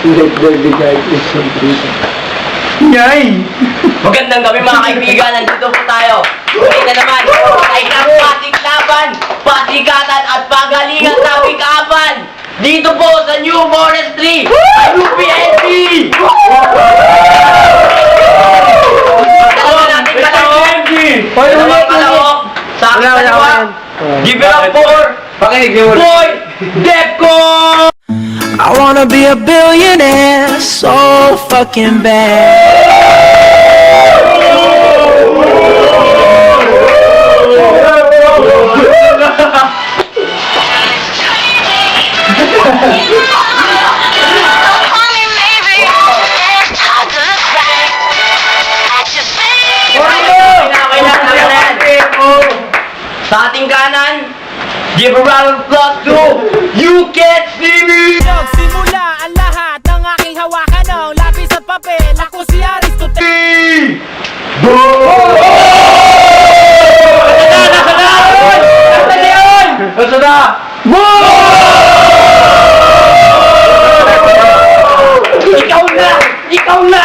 Let there be darkness and freedom. Yay! Magandang gabi mga kaibigan, nandito po tayo. Muli na naman, ay ng pating laban, patikatan at pagalingan sa pikapan. Dito po sa New Forestry, UPNP! Dalawa natin kalawok. Dalawang kalawok. Sa akin dalawa. Give it up for Boy Defco! I wanna be a billionaire so fucking bad. Sa ating kanan, give a round of applause to You Can't See Me! Simula ang lahat ng aking hawakan ng lapis at papel. Ako si Aristotle. Nasa na! Ikaw na! Ikaw na!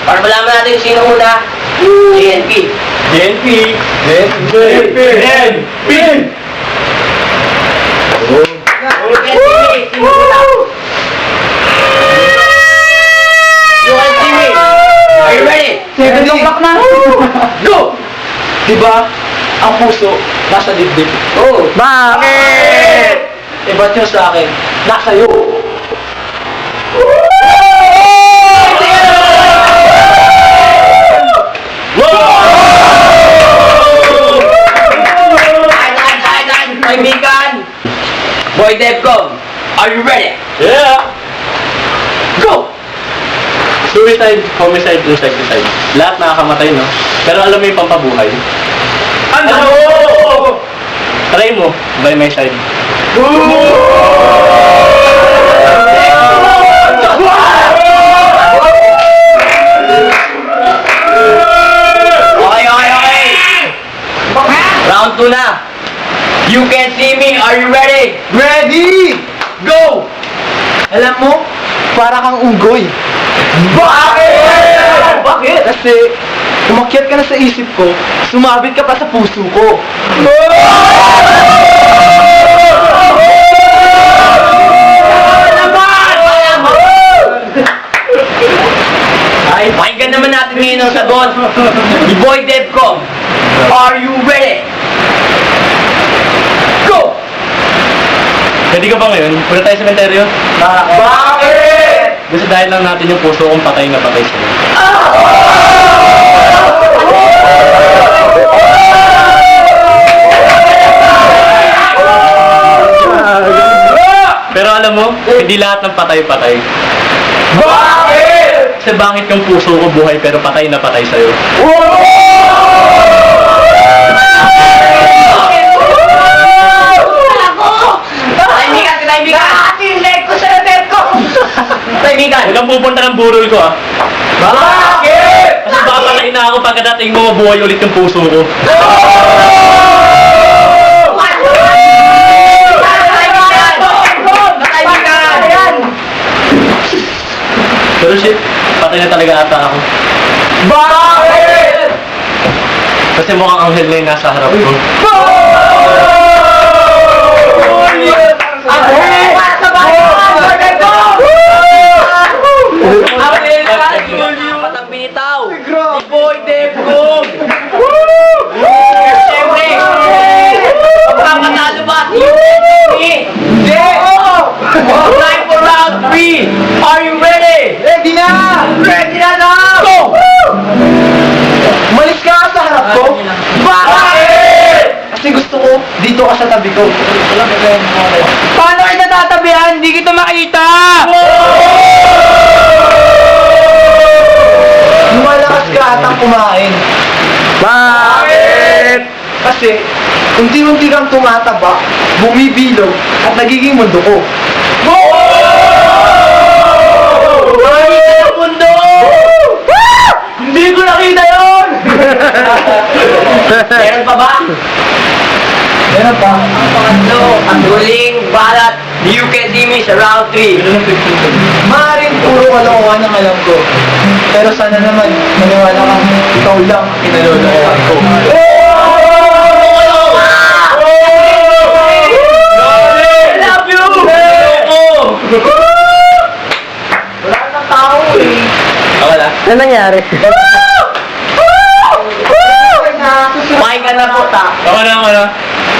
Para malaman natin sino una, GNP. DNP! You can see me. Are you ready? 7 o'clock na! Go! Diba, ang puso, nasa dibdib. Oh. Bakit? Eh, ba't yun sa akin? Nasa iyo. Kaibigan, Boy Defco, are you ready? Yeah! Go! Suicide, homicide, insecticide. Lahat nakakamatay, no? Pero alam mo yung pampabuhay. Ano? Try mo, by my side. Okay. Round 2 na. You Can See Me, are you ready? Ready! Go! Alam mo, para kang unggoy. Bakit? Bakit? Kasi, umakyat ka na sa isip ko, sumabit ka pa sa puso ko. Ay, pakinggan naman natin ngayon ang sagot ni Boy Defco. Are you ready? Go! Pwede ka ba ngayon? Punta tayo sa sementeryo? Bakit? Gusto dahil lang natin yung puso kong patay na patay sa'yo. Pero alam mo, hindi lahat ng patay-patay. Bakit? Kasi bakit yung puso ko buhay pero patay na patay sa'yo? Kaibigan! Ating leg ko sa Defco! Kaibigan! Huwag kang pupunta ng burol ko, ah. Bakit? Kasi babalain na ako pagkadating mo mabuhay ulit yung puso ko. Pero shit, patay na talaga ata ako. Bakit? Kasi mukhang anghel na yung nasa harap ko. Patang binitaw ni Boy Defco. Siyempre, magpapatalo ba si UNP? Hindi! Time for round 3. Are you ready? Ready na! Ready na na! Go! Umalis ka sa harap ko. Bakit? Kasi gusto ko, dito ka sa tabi ko. Paano kita tatabihan? Hindi kita makita! Lumalakas ka atang kumain. Bakit? Kasi, unti-unti kang tumataba, bumibilog, at nagiging mundo ko. Mundo! Hindi ko nakita yun! Meron pa ba? Meron pa. Ang pangatlo, ang huling balat, you can see me sa round 3. Maaaring puro kalokohan ang alam ko. Pero sana naman, maniwala kang ikaw lang pinalolokohan ko. I love you! Wala nang tao eh. Wala. Ano nangyari? Kumain ka na po, ta. Ako na.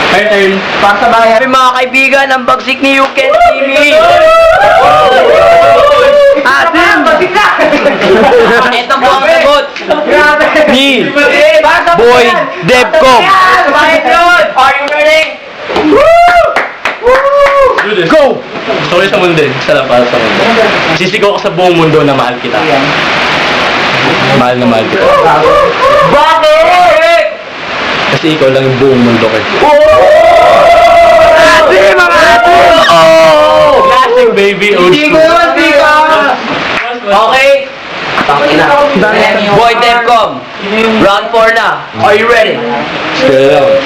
My turn. Pasabayan. Sabi mga kaibigan, ang bagsik ni You Can See Me. Atin! Basik na! Ito po ang sagot. Grabe! Ni Basta mo Boy yan! Devcom. Bakit yun? Are you ready? Do this. Go! Gusto ko yung sa mundo. Sarap para sa mundo. Sisigaw ko sa buong mundo na mahal kita. Mahal na mahal kita. Bakit? Kasi ikaw lang yung buong mundo ko. Ate, mga ate! Oh! Classic baby. Old Hindi ko school. yun, di ka! Okay. Boy Devcom. Round 4 na. Are you ready? Still lang.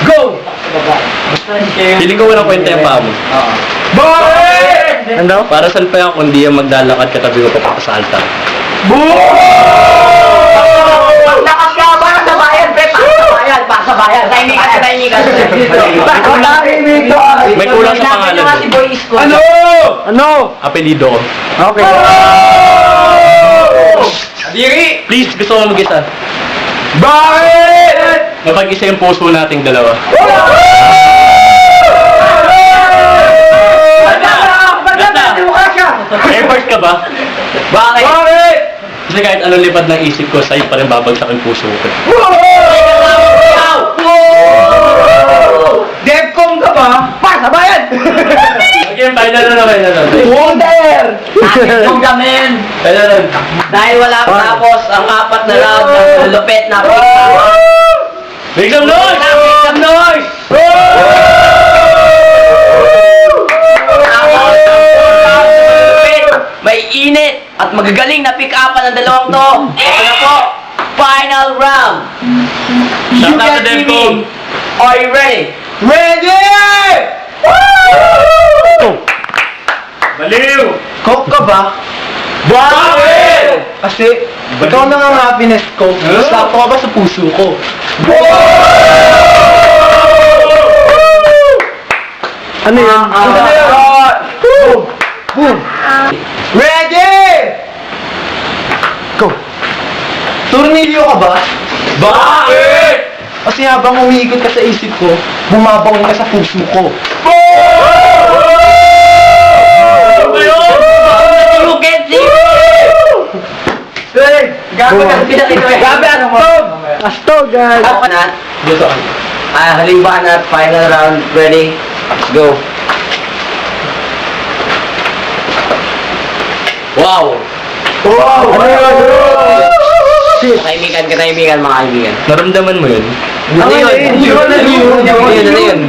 Go! Feeling ko walang kwenta yung paa mo. Bakit? Ano? Para saan pa yan kung di yan maglalakad katabi ko pa sa altar? Lakas ka ba sa bayan, pre? Pasa bayan. Tahimikan. May kulang sa pangalan. Si Boy Isko. Ano? Apelido ko. Okay. Diri! Please, gusto ko mag-isa. Bakit? Mapag-isa yung puso nating dalawa. Effort ka ba? Bakit? Bakit? Kasi kahit anong lipad ng isip ko, sa'yo pa rin babagsak yung puso ko. Devcom ka ba? Pasabayan! Okay, final na. Wonder! Yung damen. Final na. Dahil wala pa tapos ang 4 na round ng lupit na pagkawa. Make some noise! Make some noise! May init at magagaling na pick-upan ng dalawang to. Ito na po, final round. Shout out to You Can See Devcom. Me. Are you ready? Ready! Baliw! Coke ka ba? Bakit? Kasi, ikaw na nga ang happiness ko. Sakto ka ba sa puso ko? Ano yun? Boom! Boom! Ready! Go! Tornilyo ka ba? Bakit? Kasi habang umiikot ka sa isip ko, bumabawin ka sa puso ko. Ano ba yun? You Can See Me. Hey! Gabi ang pinakita eh. Gabi ang astog! Astog, guys! Gusto ko. Halimbawa na final round. Ready? Let's go. Wow! Wow! Ano yun? Katahimikan mga kaibigan. Naramdaman mo yun? Ano yun? Ano yun?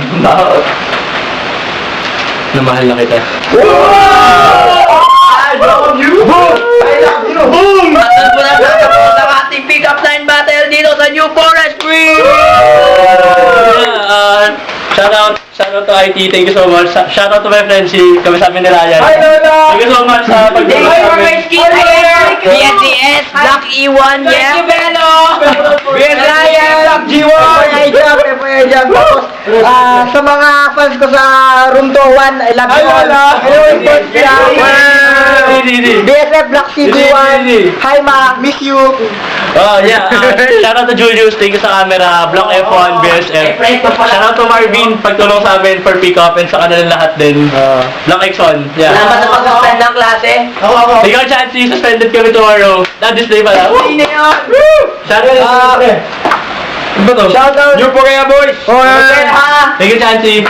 Na mahal na kita. I love you! Boom! I love you! Boom! At po na natapos ang ating pick-up line battle dito sa New Forest Green! Shout out to IT. Thank you so much. Shout out to my friends. Kami sa amin ni Ryan. Hi, Lola! Thank you so much sa Thank pagdulong you sa for my amin. skin, BSDS, Black E1, yeah. Bello! Ben Ryan! G1! Tapos, sa mga fans ko sa Room 2-1, I love you all. Hello, BSF Black CD1. Hi, ma. Miss you. Oh, yeah. Shout out to Julius. Thank you sa camera. Block F1, BSF. Shout out to Marvin. Pagtulong sa amin for pick-up and sa kanilang lahat din. Block Exxon. Yeah. Salamat sa pag-suspend ng klase. Ako. Ikaw, Chansey, suspended kami tomorrow. Not this day pala. Hindi na yun. Shout out. Ano ba to? Shout out. New Korea boys. Okay, ha. Thank you, Chansey.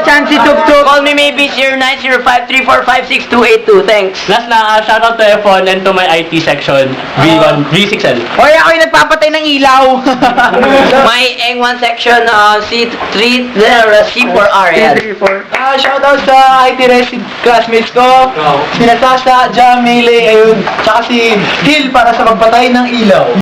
Chansey Tuk-Tuk. Call me maybe 090534562282. Thanks. Last na, shout out to F1 and to my IT section, V1, V6L. Hoy, ako yung nagpapatay ng ilaw. My Eng1 section, C3, C4R. Yan. Shout out sa IT Resid classmates ko. Sina Sasa, Jam, Melee, ayun. Tsaka si Gil para sa pagpatay ng ilaw.